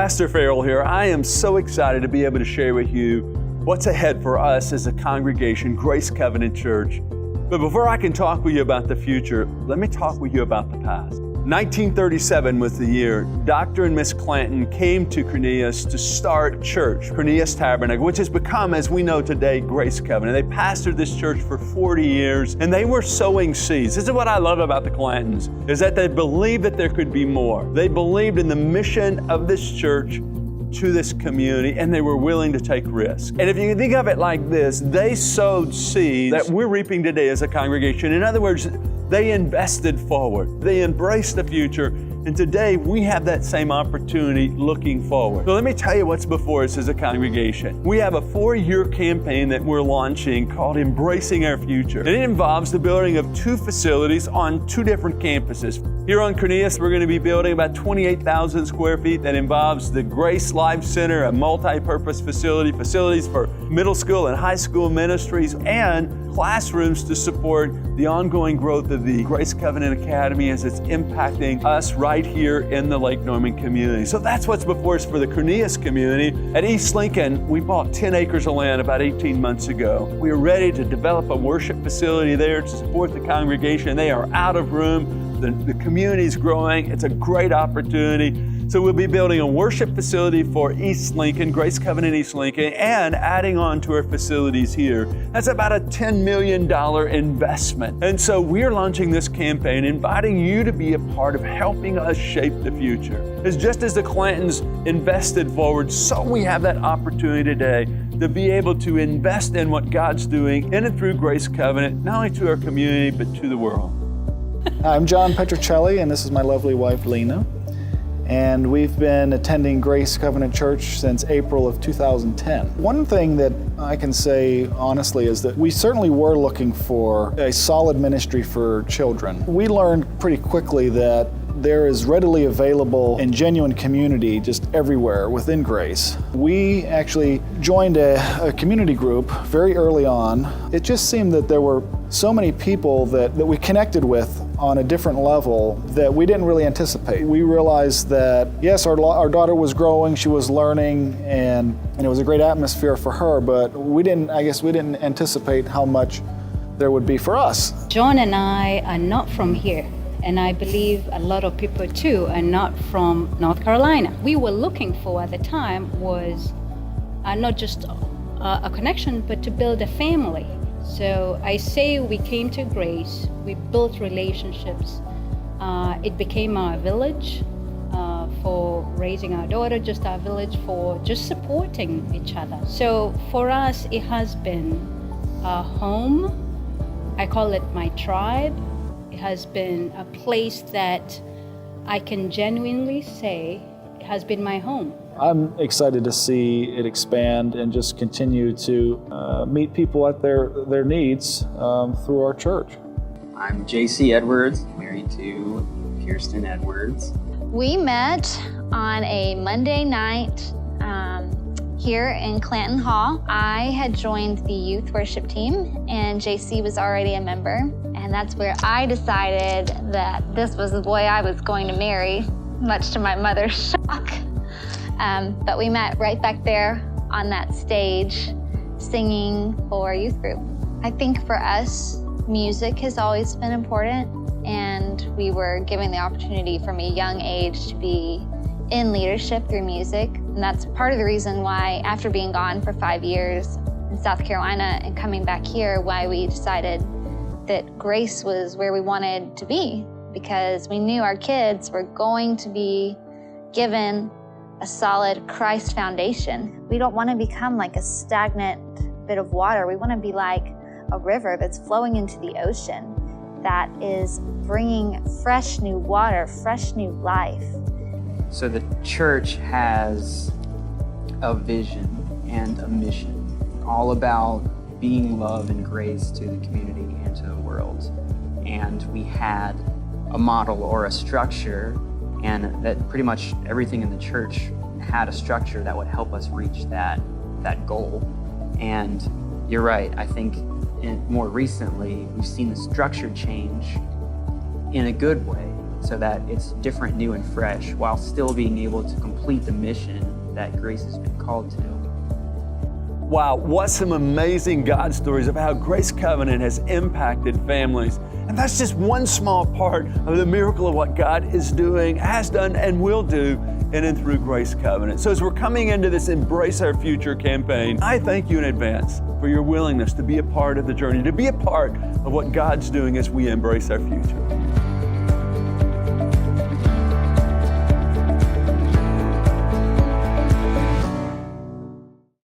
Pastor Farrell here. I am so excited to be able to share with you what's ahead for us as a congregation, Grace Covenant Church. But before I can talk with you about the future, let me talk with you about the past. 1937 was the year Dr. and Miss Clanton came to Cornelius to start church, Cornelius Tabernacle, which has become, as we know today, Grace Covenant. They pastored this church for 40 years, and they were sowing seeds. This is what I love about the Clantons, is that they believed that there could be more. They believed in the mission of this church to this community, and they were willing to take risks. And if you think of it like this, they sowed seeds that we're reaping today as a congregation. In other words, they invested forward. They embraced the future. And today we have that same opportunity looking forward. So let me tell you what's before us as a congregation. We have a 4-year campaign that we're launching called Embracing Our Future. And it involves the building of 2 facilities on 2 different campuses. Here on Cornelius, we're going to be building about 28,000 square feet. That involves the Grace Life Center, a multi-purpose facilities for middle school and high school ministries, and classrooms to support the ongoing growth of the Grace Covenant Academy as it's impacting us right here in the Lake Norman community. So that's what's before us for the Cornelius community. At East Lincoln, we bought 10 acres of land about 18 months ago. We are ready to develop a worship facility there to support the congregation. They are out of room. The community is growing. It's a great opportunity. So we'll be building a worship facility for East Lincoln, Grace Covenant East Lincoln, and adding on to our facilities here. That's about a $10 million investment. And so we're launching this campaign, inviting you to be a part of helping us shape the future. Because just as the Clantons invested forward, so we have that opportunity today to be able to invest in what God's doing in and through Grace Covenant, not only to our community, but to the world. I'm John Petrocelli, and this is my lovely wife, Lena. And we've been attending Grace Covenant Church since April of 2010. One thing that I can say honestly is that we certainly were looking for a solid ministry for children. We learned pretty quickly that there is readily available and genuine community just everywhere within Grace. We actually joined a community group very early on. It just seemed that there were so many people that we connected with on a different level that we didn't really anticipate. We realized that, yes, our daughter was growing, she was learning, and it was a great atmosphere for her, but we didn't anticipate how much there would be for us. John and I are not from here. And I believe a lot of people too are not from North Carolina. We were looking for at the time was not just a connection, but to build a family. So I say we came to Grace, we built relationships. It became our village for raising our daughter, just our village for just supporting each other. So for us, it has been a home. I call it my tribe. It has been a place that I can genuinely say has been my home. I'm excited to see it expand and just continue to meet people at their needs through our church. I'm JC Edwards, married to Kirsten Edwards. We met on a Monday night here in Clanton Hall. I had joined the youth worship team and JC was already a member. And that's where I decided that this was the boy I was going to marry, much to my mother's shock. But we met right back there on that stage, singing for our youth group. I think for us, music has always been important, and we were given the opportunity from a young age to be in leadership through music. And that's part of the reason why, after being gone for 5 years in South Carolina and coming back here, why we decided that Grace was where we wanted to be, because we knew our kids were going to be given a solid Christ foundation. We don't want to become like a stagnant bit of water. We want to be like a river that's flowing into the ocean that is bringing fresh new water, fresh new life. So the church has a vision and a mission, all about being love and grace to the community and to the world. And we had a model or a structure, and that pretty much everything in the church had a structure that would help us reach that goal. And you're right, I think more recently we've seen the structure change in a good way, so that it's different, new, and fresh, while still being able to complete the mission that Grace has been called to. Wow, what some amazing God stories of how Grace Covenant has impacted families. And that's just one small part of the miracle of what God is doing, has done, and will do in and through Grace Covenant. So as we're coming into this Embrace Our Future campaign, I thank you in advance for your willingness to be a part of the journey, to be a part of what God's doing as we embrace our future.